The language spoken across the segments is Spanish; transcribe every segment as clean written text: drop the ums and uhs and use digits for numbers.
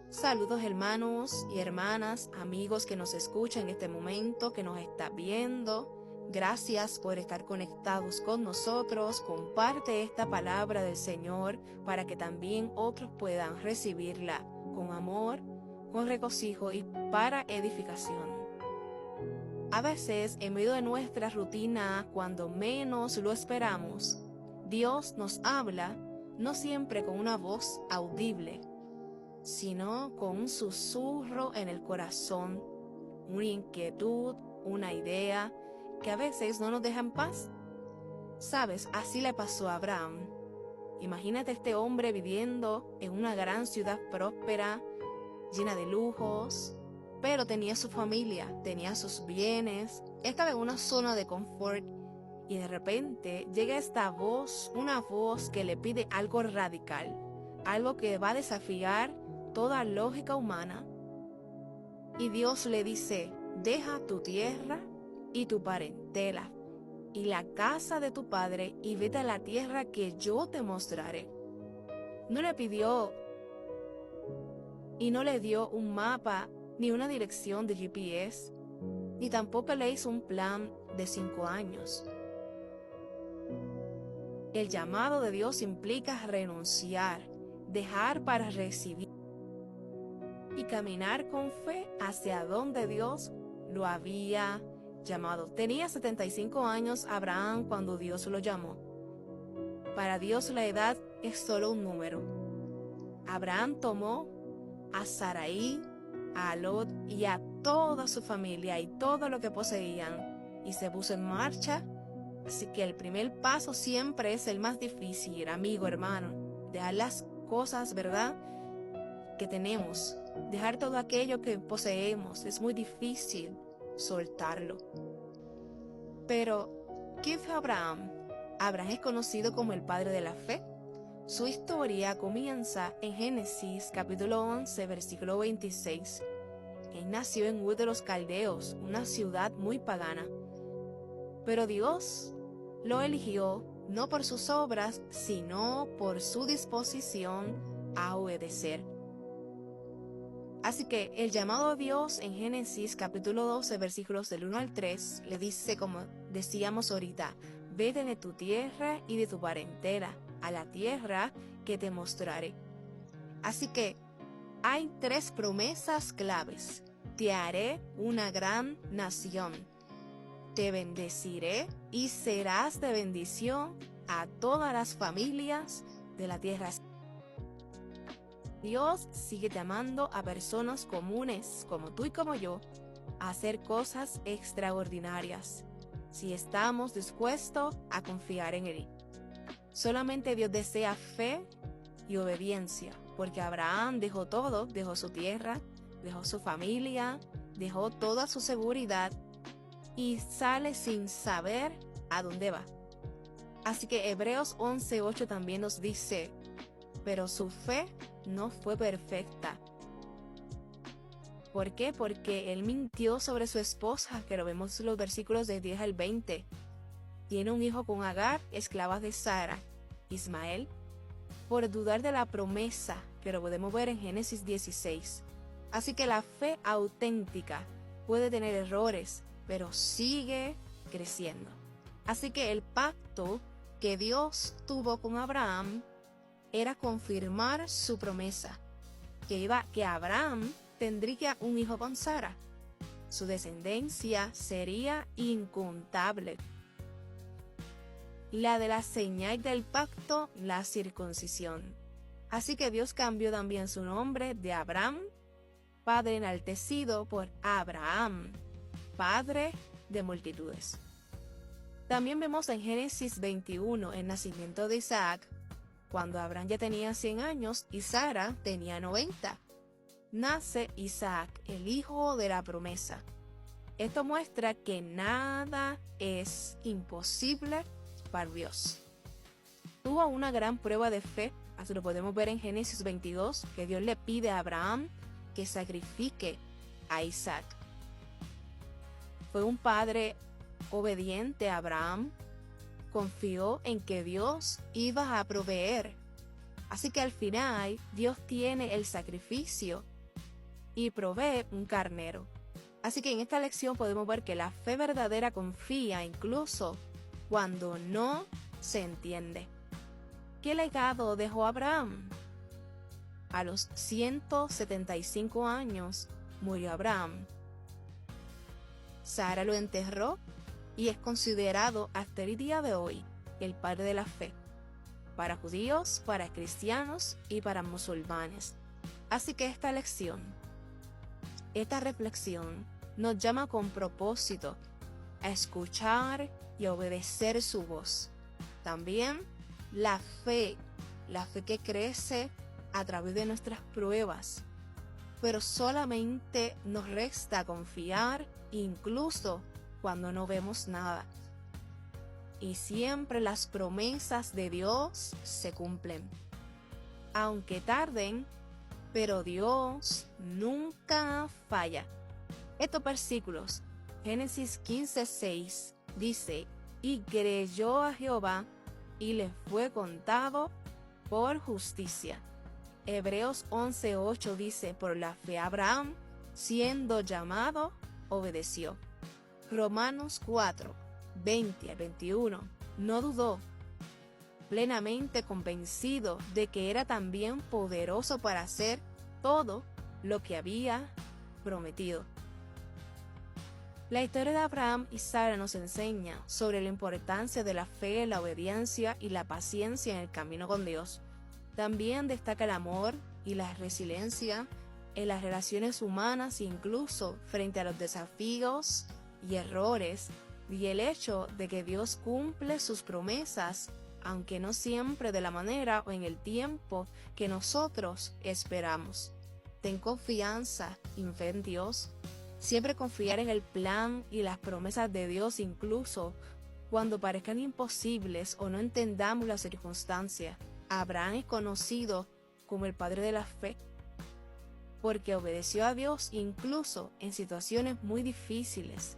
Saludos hermanos y hermanas, amigos que nos escuchan en este momento, que nos está viendo. Gracias por estar conectados con nosotros. Comparte esta palabra del Señor para que también otros puedan recibirla con amor, con regocijo y para edificación. A veces, en medio de nuestra rutina, cuando menos lo esperamos, Dios nos habla, no siempre con una voz audible, sino con un susurro en el corazón, una inquietud, una idea que a veces no nos deja en paz. Sabes, así le pasó a Abraham. Imagínate este hombre viviendo en una gran ciudad próspera, llena de lujos, pero tenía su familia, tenía sus bienes, estaba en una zona de confort y de repente llega esta voz, una voz que le pide algo radical, algo que va a desafiar toda lógica humana. Y Dios le dice: deja tu tierra y tu parentela y la casa de tu padre y vete a la tierra que yo te mostraré. No le pidió y no le dio un mapa ni una dirección de GPS, ni tampoco le hizo un plan de 5 años. El llamado de Dios implica renunciar, dejar para recibir y caminar con fe hacia donde Dios lo había llamado. Tenía 75 años Abraham cuando Dios lo llamó. Para Dios la edad es solo un número. Abraham tomó a Sarai, a Lot y a toda su familia y todo lo que poseían y se puso en marcha. Así que el primer paso siempre es el más difícil, amigo, hermano. Dejar las cosas, ¿verdad?, que tenemos. Dejar todo aquello que poseemos. Es muy difícil soltarlo. Pero, ¿quién fue Abraham? Abraham es conocido como el padre de la fe. Su historia comienza en Génesis capítulo 11, versículo 26. Él nació en Ur de los Caldeos, una ciudad muy pagana. Pero Dios lo eligió no por sus obras, sino por su disposición a obedecer. Así que el llamado a Dios en Génesis capítulo 12, versículos del 1 al 3, le dice, como decíamos ahorita: vete de tu tierra y de tu parentela a la tierra que te mostraré. Así que hay 3 promesas claves. Te haré una gran nación. Te bendeciré y serás de bendición a todas las familias de la tierra. Dios sigue llamando a personas comunes como tú y como yo a hacer cosas extraordinarias, si estamos dispuestos a confiar en Él. Solamente Dios desea fe y obediencia, porque Abraham dejó todo, dejó su tierra, dejó su familia, dejó toda su seguridad y sale sin saber a dónde va. Así que Hebreos 11:8 también nos dice: pero su fe no fue perfecta. ¿Por qué? Porque él mintió sobre su esposa, que lo vemos en los versículos de 10 al 20. Tiene un hijo con Agar, esclava de Sara, Ismael, por dudar de la promesa, que lo podemos ver en Génesis 16. Así que la fe auténtica puede tener errores, pero sigue creciendo. Así que el pacto que Dios tuvo con Abraham era confirmar su promesa, que Abraham tendría un hijo con Sara. Su descendencia sería incontable. La de la señal del pacto, la circuncisión. Así que Dios cambió también su nombre de Abraham, padre enaltecido, por Abraham, padre de multitudes. También vemos en Génesis 21 el nacimiento de Isaac, cuando Abraham ya tenía 100 años y Sara tenía 90. Nace Isaac, el hijo de la promesa. Esto muestra que nada es imposible para Dios. Tuvo una gran prueba de fe, así lo podemos ver en Génesis 22, que Dios le pide a Abraham que sacrifique a Isaac. Fue un padre obediente a Abraham. Confió en que Dios iba a proveer. Así que al final Dios tiene el sacrificio y provee un carnero. Así que en esta lección podemos ver que la fe verdadera confía incluso cuando no se entiende. ¿Qué legado dejó Abraham? A los 175 años murió Abraham. Sara lo enterró y es considerado hasta el día de hoy el padre de la fe, para judíos, para cristianos y para musulmanes. Así que esta lección, esta reflexión, nos llama con propósito a escuchar y a obedecer su voz. También la fe que crece a través de nuestras pruebas, pero solamente nos resta confiar incluso cuando no vemos nada. Y siempre las promesas de Dios se cumplen. Aunque tarden, pero Dios nunca falla. Estos versículos, Génesis 15:6, dice: y creyó a Jehová, y le fue contado por justicia. Hebreos 11:8 dice: por la fe Abraham, siendo llamado, obedeció. Romanos 4:20-21, no dudó, plenamente convencido de que era también poderoso para hacer todo lo que había prometido. La historia de Abraham y Sara nos enseña sobre la importancia de la fe, la obediencia y la paciencia en el camino con Dios. También destaca el amor y la resiliencia en las relaciones humanas, incluso frente a los desafíos y errores, y el hecho de que Dios cumple sus promesas, aunque no siempre de la manera o en el tiempo que nosotros esperamos. Ten confianza y fe en Dios. Siempre confiar en el plan y las promesas de Dios, incluso cuando parezcan imposibles o no entendamos las circunstancias. Abraham es conocido como el padre de la fe, porque obedeció a Dios incluso en situaciones muy difíciles.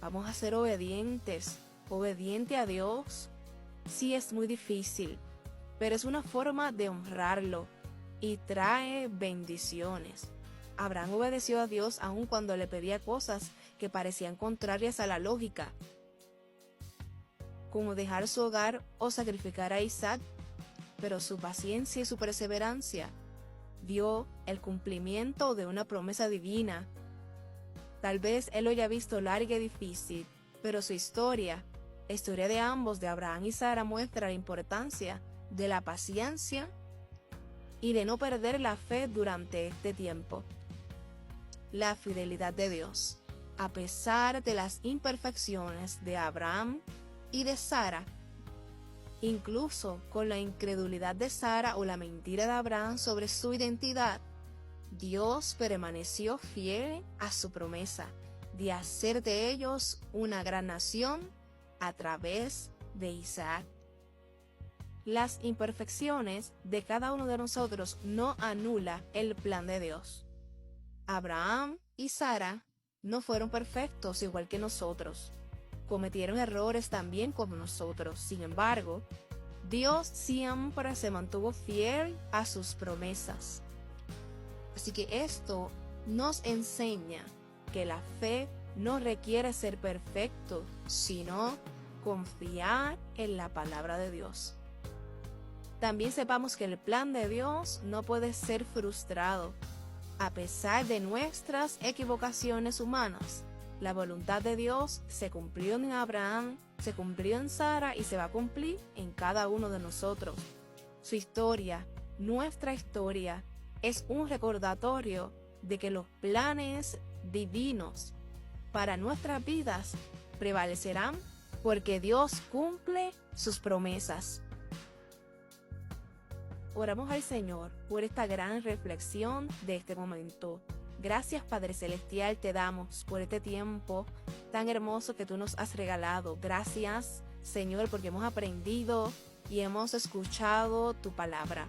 Vamos a ser obedientes. Obediente a Dios sí es muy difícil, pero es una forma de honrarlo y trae bendiciones. Abraham obedeció a Dios aun cuando le pedía cosas que parecían contrarias a la lógica, como dejar su hogar o sacrificar a Isaac, pero su paciencia y su perseverancia dio el cumplimiento de una promesa divina. Tal vez él lo haya visto larga y difícil, pero su historia, la historia de ambos, de Abraham y Sara, muestra la importancia de la paciencia y de no perder la fe durante este tiempo. La fidelidad de Dios, a pesar de las imperfecciones de Abraham y de Sara, incluso con la incredulidad de Sara o la mentira de Abraham sobre su identidad, Dios permaneció fiel a su promesa de hacer de ellos una gran nación a través de Isaac. Las imperfecciones de cada uno de nosotros no anulan el plan de Dios. Abraham y Sara no fueron perfectos igual que nosotros. Cometieron errores también como nosotros. Sin embargo, Dios siempre se mantuvo fiel a sus promesas. Así que esto nos enseña que la fe no requiere ser perfecto, sino confiar en la palabra de Dios. También sepamos que el plan de Dios no puede ser frustrado. A pesar de nuestras equivocaciones humanas, la voluntad de Dios se cumplió en Abraham, se cumplió en Sara y se va a cumplir en cada uno de nosotros. Su historia, nuestra historia, es un recordatorio de que los planes divinos para nuestras vidas prevalecerán porque Dios cumple sus promesas. Oramos al Señor por esta gran reflexión de este momento. Gracias, Padre Celestial, te damos por este tiempo tan hermoso que tú nos has regalado. Gracias, Señor, porque hemos aprendido y hemos escuchado tu palabra.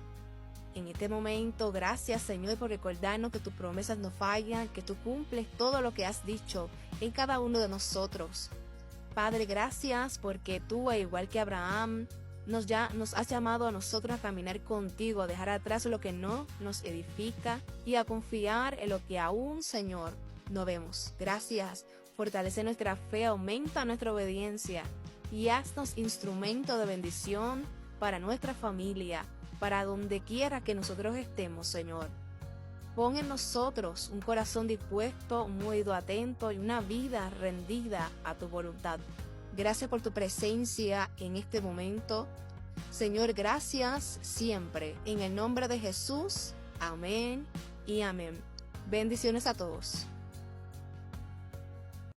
En este momento, gracias, Señor, por recordarnos que tus promesas no fallan, que tú cumples todo lo que has dicho en cada uno de nosotros. Padre, gracias porque tú, igual que Abraham, Nos has llamado a nosotros a caminar contigo, a dejar atrás lo que no nos edifica y a confiar en lo que aún, Señor, no vemos. Gracias. Fortalece nuestra fe, aumenta nuestra obediencia y haznos instrumento de bendición para nuestra familia, para donde quiera que nosotros estemos, Señor. Pon en nosotros un corazón dispuesto, un oído atento y una vida rendida a tu voluntad. Gracias por tu presencia en este momento. Señor, gracias siempre. En el nombre de Jesús, amén y amén. Bendiciones a todos.